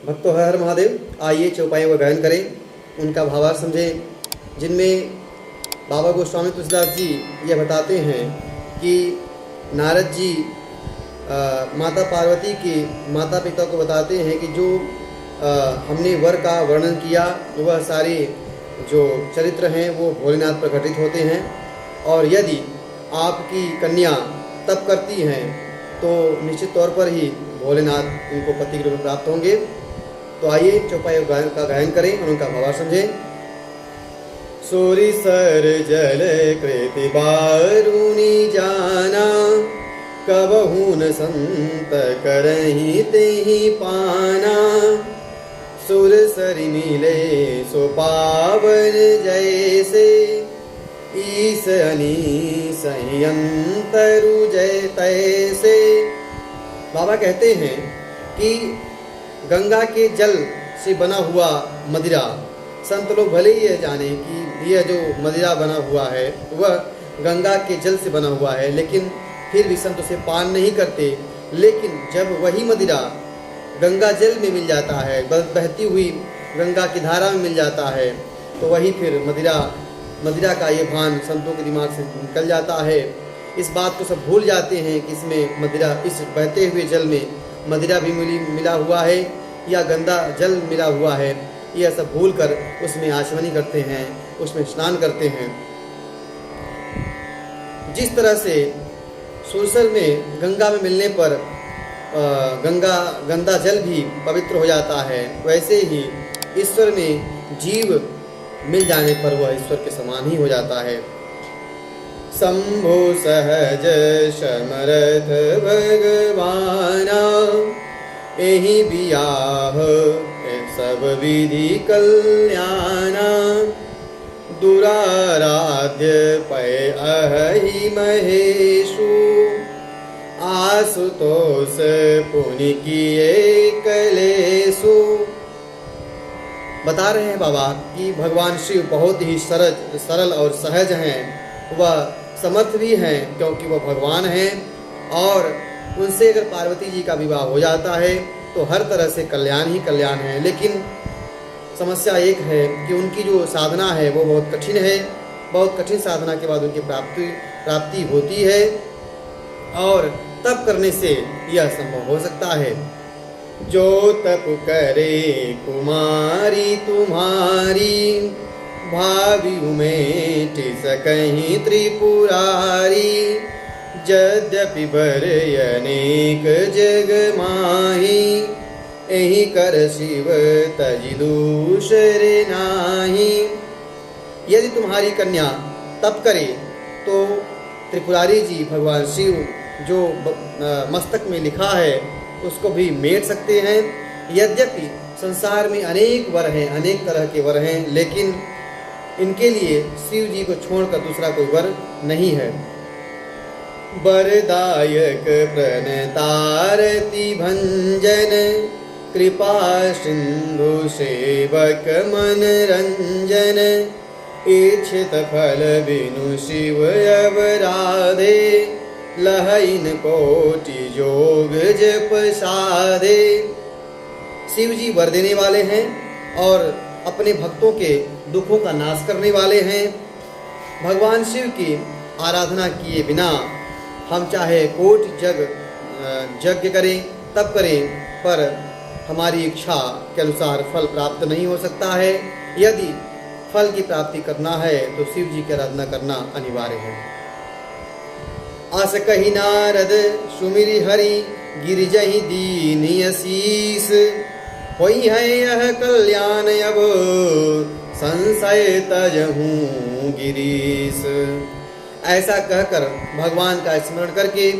भक्तों हर हर महादेव। आइए चौपाइयों का गायन करें, उनका भावार्थ समझें, जिनमें बाबा गोस्वामी तुलसीदास जी यह बताते हैं कि नारद जी माता पार्वती के माता पिता को बताते हैं कि जो हमने वर का वर्णन किया वह सारे जो चरित्र हैं वो भोलेनाथ पर घटित होते हैं, और यदि आपकी कन्या तप करती हैं तो निश्चित तौर पर ही भोलेनाथ उनको पति के रूप में प्राप्त होंगे। तो आइए चौपाई का गायन करें और उनका भावार्थ समझें। सूरी सर जल कृति बारूनी जाना, कबहून संत करही तेहि पाना। सुर सरि मिले सो पावन जैसे, ईस अनीस अंतरु जय तैसे। बाबा कहते हैं कि गंगा के जल से बना हुआ मदिरा, संत लोग भले ही यह जाने कि यह जो मदिरा बना हुआ है वह गंगा के जल से बना हुआ है, लेकिन फिर भी संत उसे पान नहीं करते। लेकिन जब वही मदिरा गंगा जल में मिल जाता है, बहती हुई गंगा की धारा में मिल जाता है, तो वही फिर मदिरा का ये भान संतों के दिमाग से निकल जाता है। इस बात को सब भूल जाते हैं कि इसमें मदिरा, इस बहते हुए जल में मदिरा भी मिला हुआ है या गंदा जल मिला हुआ है, यह सब भूल कर उसमें आचमनी करते हैं, उसमें स्नान करते हैं। जिस तरह से सुरसर में गंगा में मिलने पर गंदा जल भी पवित्र हो जाता है, वैसे ही ईश्वर में जीव मिल जाने पर वह ईश्वर के समान ही हो जाता है। शंभु सहज समरथ भगवाना, एहि बियाह सब विधि कल्याणा। दुराराध्य पै अहि महेशु, आशुतोष पुनि किए कलेशु। बता रहे हैं बाबा कि भगवान शिव बहुत ही सरल और सहज हैं, वह समर्थ भी हैं क्योंकि वह भगवान हैं, और उनसे अगर पार्वती जी का विवाह हो जाता है तो हर तरह से कल्याण ही कल्याण है। लेकिन समस्या एक है कि उनकी जो साधना है वो बहुत कठिन है, बहुत कठिन साधना के बाद उनकी प्राप्ति होती है, और तप करने से यह संभव हो सकता है। जो तप करे कुमारी तुम्हारी, भावी उमेट सकहीं त्रिपुरारी। यद्यपि बर अनेक जग माही, एहि कर शिव तजि दूसर नाही। यदि तुम्हारी कन्या तप करे तो त्रिपुरारी जी भगवान शिव जो मस्तक में लिखा है उसको भी मेट सकते हैं। यद्यपि संसार में अनेक वर हैं, अनेक तरह के वर हैं, लेकिन इनके लिए शिव जी को छोड़कर दूसरा कोई वर नहीं है। वरदायक प्रणतारति भंजन, कृपा सिंधु सेवक मन रंजन। इच्छित फल बिनु शिव अवराधे, लहइन कोटि जोग जप साधे। शिव जी वर देने वाले हैं और अपने भक्तों के दुखों का नाश करने वाले हैं। भगवान शिव की आराधना किए बिना हम चाहे कोटि यज्ञ करें, तप करें, पर हमारी इच्छा के अनुसार फल प्राप्त नहीं हो सकता है। यदि फल की प्राप्ति करना है तो शिव जी की आराधना करना अनिवार्य है। आस कही नारद सुमिरि हरि, गिरिजहि दीन असीस। होई है यह कल्याण अब, संशय तजहूँ गिरीश। ऐसा कहकर भगवान का स्मरण करके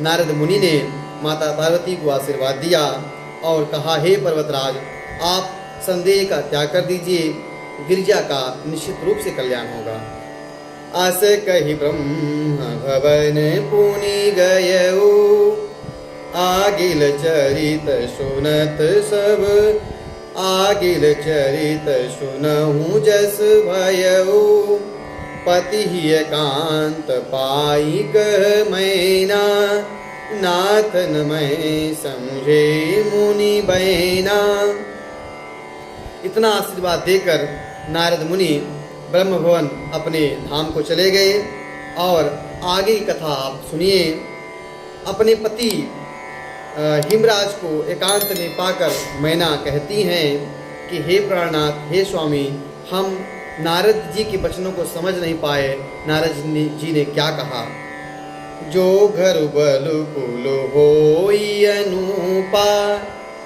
नारद मुनि ने माता पार्वती को आशीर्वाद दिया और कहा, हे पर्वतराज, आप संदेह का त्याग कर दीजिए, गिरिजा का निश्चित रूप से कल्याण होगा। आस कही ब्रह्म भवन पुनि गयऊ, आगिल चरित सुनत सब, आगिल चरित सुनहु जस भयऊ। पति ही एकांत पाई कह मैना, नाथ न मैं समझे मुनि बैना। इतना आशीर्वाद देकर नारद मुनि ब्रह्म भवन अपने धाम को चले गए। और आगे की कथा आप सुनिए। अपने पति हिमराज को एकांत में पाकर मैना कहती हैं कि हे प्राणनाथ, हे स्वामी, हम नारद जी के वचनों को समझ नहीं पाए। नारद जी ने क्या कहा? जो घर बलकुल होई अनुपा,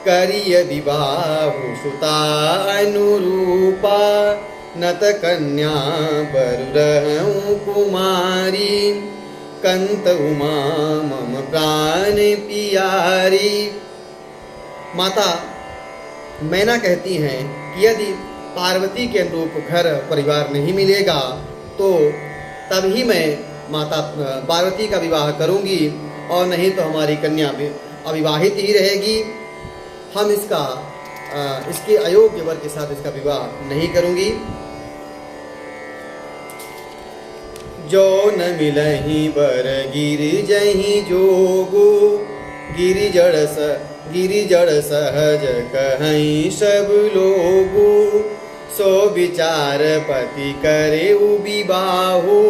करिय विवाहु सुता अनुरूपा। नत कन्या बरु कुमारी, कंत उमा मम प्राण पियारी। माता मैना कहती हैं कि यदि पार्वती के अनुरूप घर परिवार नहीं मिलेगा तो तभी मैं माता पार्वती का विवाह करूंगी, और नहीं तो हमारी कन्या भी अविवाहित ही रहेगी। हम इसके अयोग्य वर के साथ इसका विवाह नहीं करूंगी। जो न मिलहि बर गिर जहि जोगु, गिरि जड़ सहज कहीं सब लोगु। सो विचार पति करे विबाहु,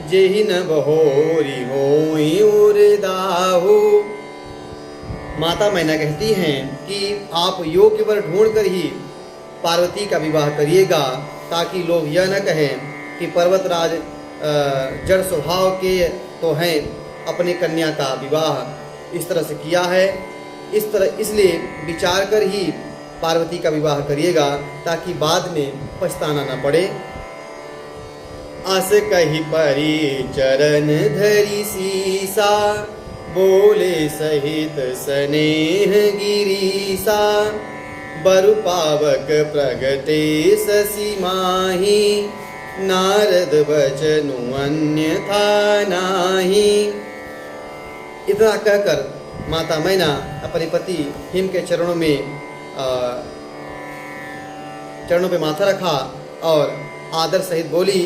जेहि न बहोरी होई उरदाहु। माता मैना कहती हैं कि आप योग्य वर ढूंढ कर ही पार्वती का विवाह करिएगा, ताकि लोग यह न कहें कि पर्वतराज जड़ स्वभाव के तो हैं, अपनी कन्या का विवाह इस तरह से किया है। इसलिए विचार कर ही पार्वती का विवाह करिएगा, ताकि बाद में पछताना न पड़े। अस कही परी चरण धरी सीसा, बोले सहित स्नेह गिरीसा। बरु पावक प्रगटे शशि माही, नारद बचनु अन्यथा नाही। इतना कहकर माता मैना अपने पति हिम के चरणों पे माथा रखा और आदर सहित बोली।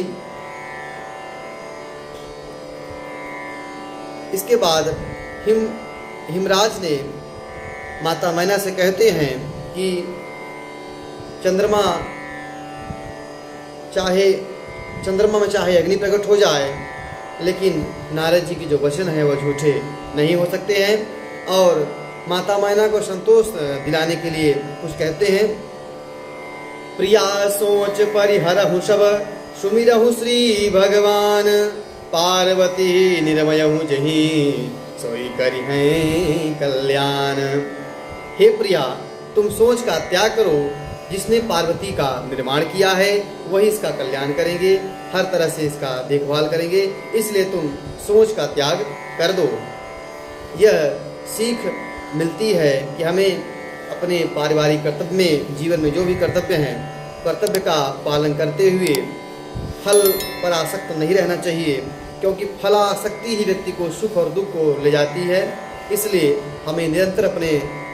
इसके बाद हिमराज ने माता मैना से कहते हैं कि चंद्रमा में चाहे अग्नि प्रकट हो जाए, लेकिन नारद जी की जो वचन है वह झूठे नहीं हो सकते हैं। और माता मैना को संतोष दिलाने के लिए कुछ कहते हैं। प्रिया सोच परिहरहु सब, सुमिरहु श्री भगवान। पार्वती निर्मयहु जही, सोई करिहैं कल्याण। हे प्रिया, तुम सोच का त्याग करो। जिसने पार्वती का निर्माण किया है वही इसका कल्याण करेंगे, हर तरह से इसका देखभाल करेंगे। इसलिए तुम सोच का त्याग कर दो। यह सीख मिलती है कि हमें अपने पारिवारिक कर्तव्य में, जीवन में जो भी कर्तव्य हैं, कर्तव्य का पालन करते हुए फल पर आसक्त नहीं रहना चाहिए, क्योंकि फलासक्ति ही व्यक्ति को सुख और दुख को ले जाती है। इसलिए हमें निरंतर अपने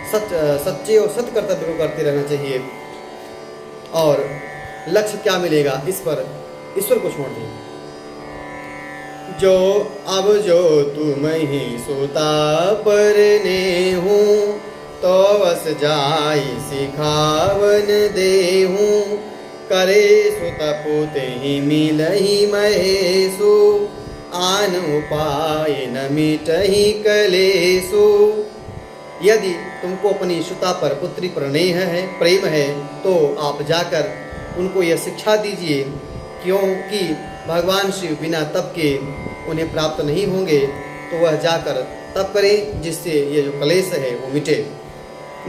सच्चे और सत्य कर्तव्य को करते रहना चाहिए। और लक्ष्य क्या मिलेगा इस पर ईश्वर को छोड़ दें। जो तुम ही सुता पर ने हूँ, तो बस जाई सिखावन दे हूँ। करे सुत पुते ही मिलही महेशु, आन उपाय न मिटही कलेशु। यदि तुमको अपनी सुता पर पुत्री पर प्रेम है तो आप जाकर उनको यह शिक्षा दीजिए, क्योंकि भगवान शिव बिना तप के उन्हें प्राप्त नहीं होंगे। तो वह जाकर तप करें, जिससे ये जो कलेश है वो मिटे।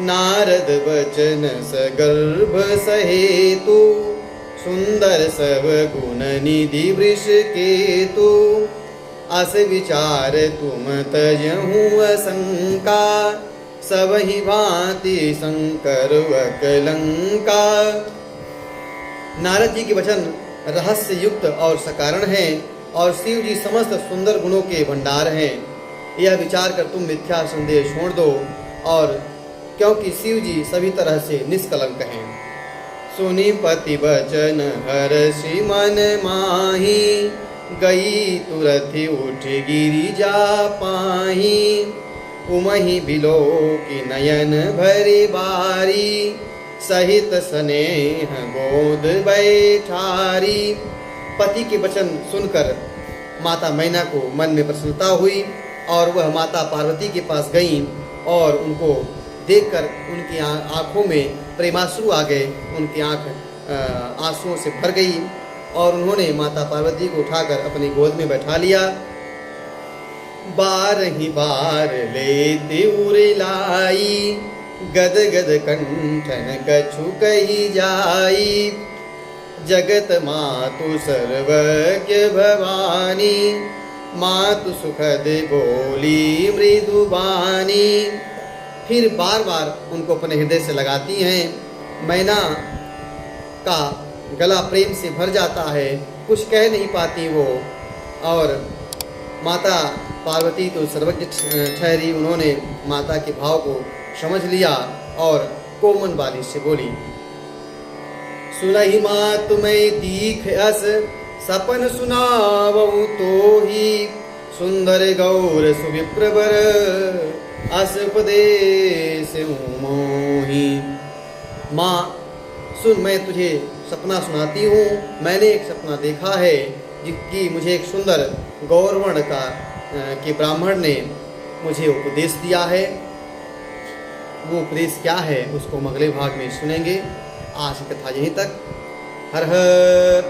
नारद वचन सगर्भ सहेतु, सुंदर सब गुण निधि वृष केतु। अस विचार तुम तजहु असंका, सब ही भांति शंकर अकलंका। नारद जी के वचन रहस्य युक्त और सकारण हैं, और शिव जी समस्त सुंदर गुणों के भंडार हैं। यह विचार कर तुम मिथ्या संदेह छोड़ दो, और क्योंकि शिव जी सभी तरह से निष्कलंक हैं। सुनि पति वचन हर्षि मन माही, गई तुरत उठ गिरी जा पाही, उमहि बिलो की नयन भरी बारी, सहित स्नेह गोद बैठारी। पति के वचन सुनकर माता मैना को मन में प्रसन्नता हुई और वह माता पार्वती के पास गईं और उनको देखकर उनकी आँखों में प्रेमाश्रु आ गए, उनकी आँख आंसुओं से भर गई और उन्होंने माता पार्वती को उठाकर अपनी गोद में बैठा लिया। बार ही बार लेते उरिलाई, गद गद कंठन कछु कही जाई, जगत मातु सर्वज्ञ भवानी, मातु सुखद बोली मृदुबानी। फिर बार बार उनको अपने हृदय से लगाती हैं। मैना का गला प्रेम से भर जाता है, कुछ कह नहीं पाती वो। और माता पार्वती तो सर्वज्ञ ठहरी, उन्होंने माता के भाव को समझ लिया और कोमल वाली से बोली, सुनहि माँ तुम्हें दीख अस, सपन सुनावऊ तो ही, सुंदर गौर सुविप्रवर, अस उपदेश मोही। माँ सुन, मैं तुझे सपना सुनाती हूँ। मैंने एक सपना देखा है कि मुझे एक सुंदर गौरवर्ण का के ब्राह्मण ने मुझे उपदेश दिया है। वो उपदेश क्या है उसको हम अगले भाग में सुनेंगे। आज की कथा यहीं तक। हर हर